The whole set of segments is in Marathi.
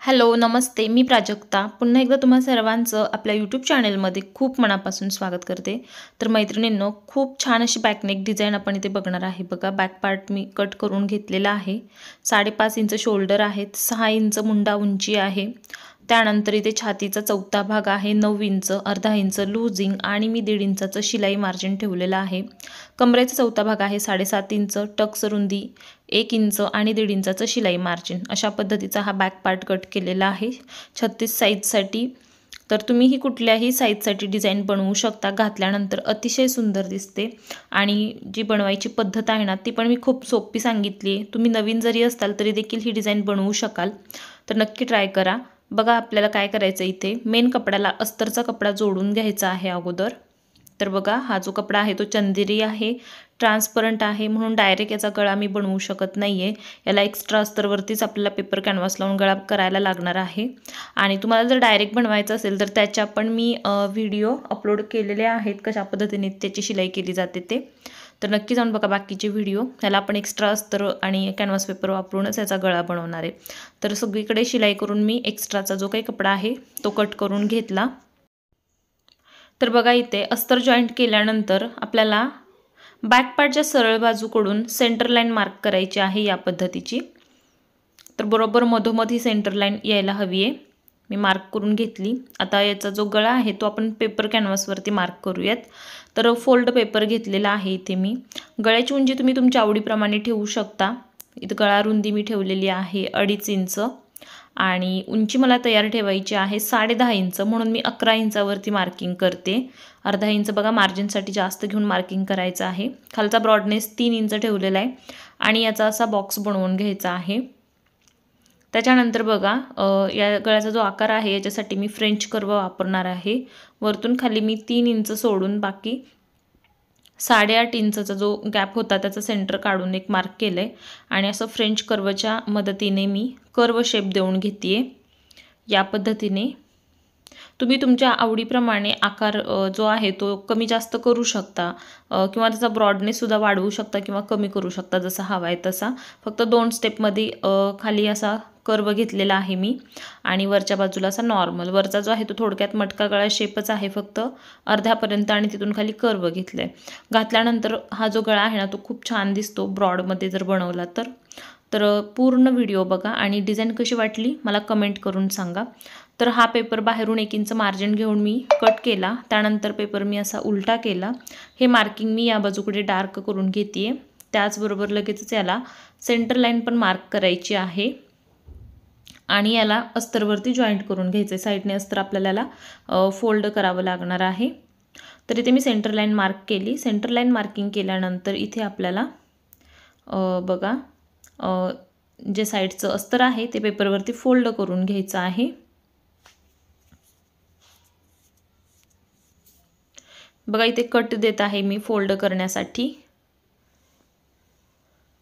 हॅलो, नमस्ते. मी प्राजक्ता. पुन्हा एकदा तुम्हा सर्वांचं आपल्या यूट्यूब चॅनलमध्ये खूप मनापासून स्वागत करते. तर मैत्रिणींनो, खूप छान अशी बॅकनेक डिझाईन आपण इथे बघणार आहे. बघा, बॅक पार्ट मी कट करून घेतलेला आहे. 5.5 इंच शोल्डर आहेत, 6 इंच मुंडा उंची आहे. त्यानंतर इथे छातीचा चौथा भाग आहे 9 इंच, अर्धा इंच लूजिंग आणि मी 1.5 इंचाचं शिलाई मार्जिन ठेवलेलं आहे. कमरेचा चौथा भाग आहे 7.5 इंच, टक्स रुंदी 1 इंच आणि 1.5 इंचाचं शिलाई मार्जिन. अशा पद्धतीचा हा बॅक पार्ट कट केलेला आहे 36 साईजसाठी. तर तुम्हीही कुठल्याही साईजसाठी डिझाईन बनवू शकता. घातल्यानंतर अतिशय सुंदर दिसते आणि जी बनवायची पद्धत आहे ना, ती पण मी खूप सोपी सांगितली आहे. तुम्ही नवीन जरी असाल तरी देखील ही डिझाईन बनवू शकाल. तर नक्की ट्राय करा. बघा, आपल्याला काय करायचं, इथे मेन कपड्याला अस्तरचा कपडा जोडून घ्यायचा आहे अगोदर. तर बघा, हा जो कपडा आहे तो चंदेरी आहे, ट्रान्सपरंट आहे, म्हणून डायरेक्ट याचा गळा मी बनवू शकत नाही आहे. याला एक्स्ट्रा अस्तरवरतीच आपल्याला पेपर कॅनव्हास लावून गळा करायला लागणार आहे. आणि तुम्हाला जर डायरेक्ट बनवायचं असेल तर त्याच्या पण मी व्हिडिओ अपलोड केलेले आहेत, कशा पद्धतीने त्याची शिलाई केली जाते ते. तर नक्की जाऊन बघा बाकीचे व्हिडिओ. याला आपण एक्स्ट्रा अस्तर आणि कॅनव्हास पेपर वापरूनच याचा गळा बनवणार आहे. तर सगळीकडे शिलाई करून मी एक्स्ट्राचा जो काही कपडा आहे तो कट करून घेतला. तर बघा, इथे अस्तर जॉईंट केल्यानंतर आपल्याला बॅक पार्टच्या सरळ बाजूकडून सेंटर लाईन मार्क करायची आहे या पद्धतीची. तर बरोबर मधोमध ही सेंटर लाईन यायला हवी आहे. मी मार्क करून घेतली. आता याचा जो गळा आहे तो आपण पेपर कॅनव्हासवरती मार्क करूयात. तर फोल्ड पेपर घेतलेला आहे इथे मी. गळ्याची उंची तुम्ही तुमच्या आवडीप्रमाणे ठेवू शकता. इथं गळा रुंदी मी ठेवलेली आहे 2.5 इंच आणि उंची मला तयार ठेवायची आहे 10.5 इंच, म्हणून मी 11 इंचावरती मार्किंग करते. अर्धा इंच बघा मार्जिनसाठी जास्त घेऊन मार्किंग करायचं आहे. खालचा ब्रॉडनेस 3 इंच ठेवलेला आहे आणि याचा असा बॉक्स बनवून घ्यायचा आहे. त्याच्यानंतर बघा, या गळ्याचा जो आकार आहे याच्यासाठी मी फ्रेंच कर्व वापरणार आहे. वरतून खाली मी 3 इंच सोडून बाकी 8.5 इंचचा जो गॅप होता त्याचा सेंटर काढून एक मार्क केलं आहे आणि असं फ्रेंच कर्वच्या मदतीने मी कर्व शेप देऊन घेते आहे. या पद्धतीने तुम्ही तुमच्या आवडीप्रमाणे आकार जो आहे तो कमी जास्त करू शकता किंवा त्याचा ब्रॉडनेससुद्धा वाढवू शकता किंवा कमी करू शकता, जसा हवा आहे तसा. फक्त 2 स्टेपमध्ये खाली असा कर्व घेतलेला आहे मी आणि वरच्या बाजूला असा नॉर्मल. वरचा जो आहे तो थोडक्यात मटका गळा शेपच आहे, फक्त अर्ध्यापर्यंत आणि तिथून खाली कर्व घेतलं आहे. घातल्यानंतर हा जो गळा आहे ना तो खूप छान दिसतो ब्रॉडमध्ये जर बनवला तर. तर पूर्ण व्हिडिओ बघा आणि डिझाईन कशी वाटली मला कमेंट करून सांगा. तर हा पेपर बाहेरून 1 इंच मार्जिन घेऊन मी कट केला. त्यानंतर पेपर मी असा उलटा केला. हे मार्किंग मी या बाजूकडे डार्क करून घेते आहे. त्याचबरोबर लगेचच याला सेंटर लाईन पण मार्क करायची आहे आणि याला अस्तरवरती जॉईंट करून घ्यायचं आहे. साईडने अस्तर आपल्याला याला फोल्ड करावं लागणार आहे. तर इथे मी सेंटर लाईन मार्क केली. सेंटर लाईन मार्किंग केल्यानंतर इथे आपल्याला बघा, जे साईडचं अस्तर आहे ते पेपरवरती फोल्ड करून घ्यायचं आहे. बघा, इथे कट देत आहे मी फोल्ड करण्यासाठी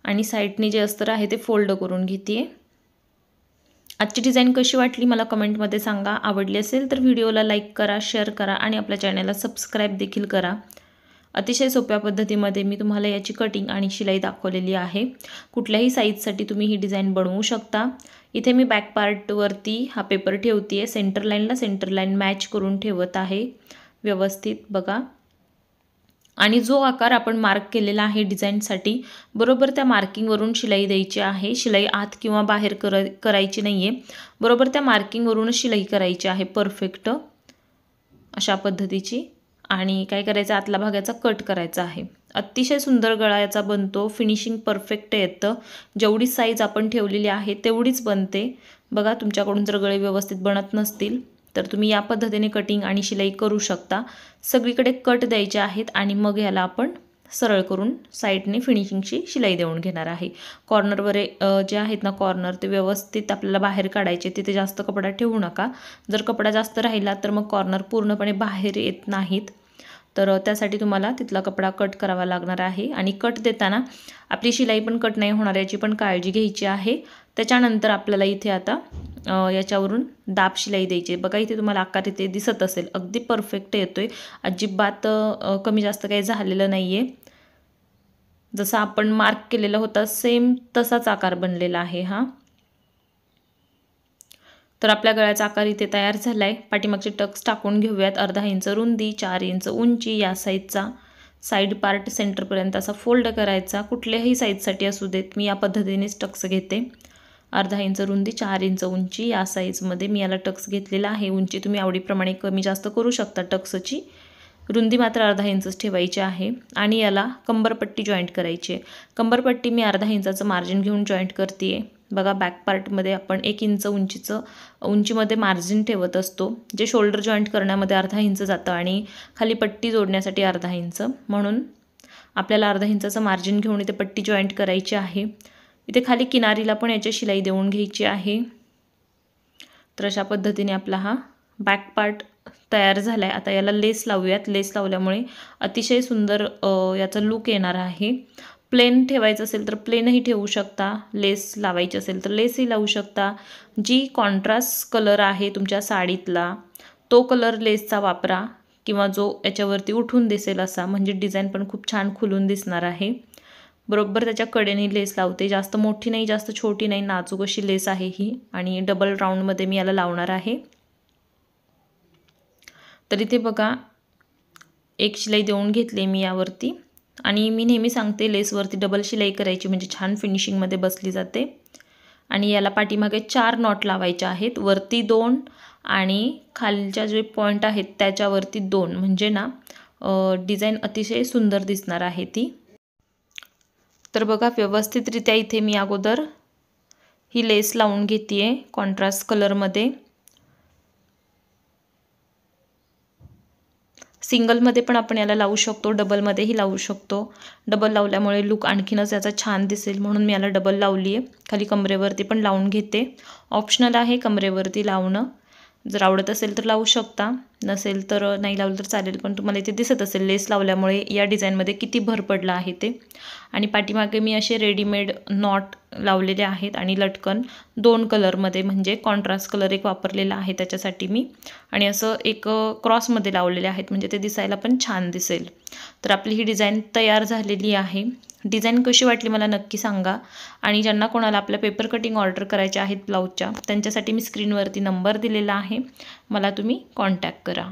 आणि साईडने जे अस्तर आहे ते फोल्ड करून घेते. आजची डिझाईन कशी वाटली मला कमेंटमध्ये सांगा. आवडली असेल तर व्हिडिओला लाईक करा, शेअर करा आणि आपल्या चॅनलला सबस्क्राईब देखील करा. अतिशय सोप्या पद्धतीमध्ये मी तुम्हाला याची कटिंग आणि शिलाई दाखवलेली आहे. कुठल्याही साईजसाठी तुम्ही ही डिझाईन बनवू शकता. इथे मी बॅक पार्टवरती हा पेपर ठेवते आहे. सेंटर लाईन मॅच करून ठेवत आहे व्यवस्थित बघा. आणि जो आकार आपण मार्क केलेला आहे डिझाईनसाठी, बरोबर त्या मार्किंगवरून शिलाई द्यायची आहे. शिलाई आत किंवा बाहेर करायची नाही आहे. बरोबर त्या मार्किंगवरूनच शिलाई करायची आहे परफेक्ट अशा पद्धतीची. आणि काय करायचं, आतला भागाचा कट करायचा आहे. अतिशय सुंदर गळा याचा बनतो. फिनिशिंग परफेक्ट येतं. जेवढी साईज आपण ठेवलेली आहे तेवढीच बनते. बघा, तुमच्याकडून जर गळे व्यवस्थित बनत नसतील तर तुम्ही या पद्धतीने कटिंग आणि शिलाई करू शकता. सगळीकडे कट द्यायचे आहेत आणि मग याला आपण सरळ करून साईडने फिनिशिंगची शिलाई देऊन घेणार आहे. कॉर्नरवर जे आहेत ना कॉर्नर, ते व्यवस्थित आपल्याला बाहेर काढायचे. तिथे जास्त कपडा ठेवू नका. जर कपडा जास्त राहिला तर मग कॉर्नर पूर्णपणे बाहेर येत नाहीत. तर त्यासाठी तुम्हाला तिथला कपडा कट करावा लागणार आहे. आणि कट देताना आपली शिलाई पण कट नाही होणार याची पण काळजी घ्यायची आहे. त्याच्यानंतर आपल्याला इथे आता याच्यावरून दाब शिलाई द्यायची. बघा, इथे तुम्हाला आकार इथे दिसत असेल, अगदी परफेक्ट येतोय. अजिबात कमी जास्त काही झालेलं नाही आहे. जसा आपण मार्क केलेला होता सेम तसाच आकार बनलेला आहे हा. तर आपल्या गळ्याचा आकार इथे तयार झाला आहे। पाठीमागचे टक्स टाकून घेऊयात। अर्धा इंच रुंदी, 4 इंच उंची, या साईडचा साईड पार्ट सेंटरपर्यंत असा फोल्ड करायचा। कुठल्याही साईजसाठी असू देत, मी या पद्धतीनेच टक्स घेते। अर्धा इंच रुंदी, 4 इंच उंची, या साईजमध्ये मी याला टक्स घेतलेला आहे। उंची तुम्ही आवडीप्रमाणे कमी जास्त करू शकता टक्सची। रुंदी मात्र अर्धा इंचच ठेवायची आहे आणि याला कंबरपट्टी जॉईंट करायची आहे। कंबरपट्टी मी अर्धा इंचाचं मार्जिन घेऊन जॉईंट करते आहे। बघा बॅक पार्टमध्ये आपण 1 इंच उंचीमध्ये मार्जिन ठेवत असतो, जे शोल्डर जॉईंट करण्यामध्ये अर्धा इंच जातं आणि खाली पट्टी जोडण्यासाठी अर्धा इंच, म्हणून आपल्याला अर्धा इंचाचं मार्जिन घेऊन इथे पट्टी जॉईंट करायची आहे। इथे खाली किनारीला पण याची शिलाई देऊन घ्यायची आहे। तर अशा पद्धतीने आपला हा बॅक पार्ट तयार झाला आहे। आता याला लेस लावूयात। लेस लावल्यामुळे अतिशय सुंदर याचा लुक येणार आहे। प्लेन ठेवायचं असेल तर प्लेनही ठेवू शकता, लेस लावायची असेल तर लेसही लावू शकता। जी कॉन्ट्रास्ट कलर आहे तुमच्या साडीतला तो कलर लेसचा वापरा, किंवा जो याच्यावरती उठून दिसेल असा, म्हणजे डिझाईन पण खूप छान खुलून दिसणार आहे। बरोबर त्याच्या कडेने लेस लावते, जास्त मोठी नाही जास्त छोटी नाही, नाजूक अशी लेस आहे ही, आणि डबल राऊंडमध्ये मी याला लावणार आहे। तर इथे बघा एक शिलाई देऊन घेतली मी यावरती, आणि मी नेहमी सांगते लेसवरती डबल शिलाई करायची म्हणजे छान फिनिशिंगमध्ये बसली जाते। आणि याला पाठीमागे 4 नॉट लावायचे आहेत, वरती 2 आणि खालच्या जे पॉईंट आहेत त्याच्यावरती 2, म्हणजे ना डिझाईन अतिशय सुंदर दिसणार आहे ती। तर बघा व्यवस्थितरित्या इथे मी अगोदर ही लेस लावून घेते कॉन्ट्रास्ट कलरमध्ये। सिंगलमध्ये पण आपण याला लावू शकतो, डबलमध्येही लावू शकतो। डबल लावल्यामुळे लुक आणखीनच याचा छान दिसेल, म्हणून मी याला डबल लावली आहे। खाली कमरेवरती पण लावून घेते, ऑप्शनल आहे कमरेवरती लावणं, जर आवडत असेल तर लावू शकता, नसेल तर नाही लावलं तर चालेल। पण तुम्हाला इथे दिसत असेल लेस लावल्यामुळे या डिझाईनमध्ये किती भर पडला आहे ते। आणि पाठीमागे मी असे रेडीमेड नॉट लावलेले आहेत आणि लटकन 2 कलरमध्ये, म्हणजे कॉन्ट्रास्ट कलर एक वापरलेला आहे त्याच्यासाठी मी, आणि असं एक क्रॉसमध्ये लावलेले आहेत, म्हणजे ते दिसायला पण छान दिसेल। तर आपली ही डिझाईन तयार झालेली आहे। डिझाईन कशी वाटली मला नक्की सांगा, आणि ज्यांना कोणाला आपल्या पेपर कटिंग ऑर्डर करायच्या आहेत ब्लाऊजच्या, त्यांच्यासाठी मी स्क्रीनवरती नंबर दिलेला आहे, मला तुम्ही कॉन्टॅक्ट करा।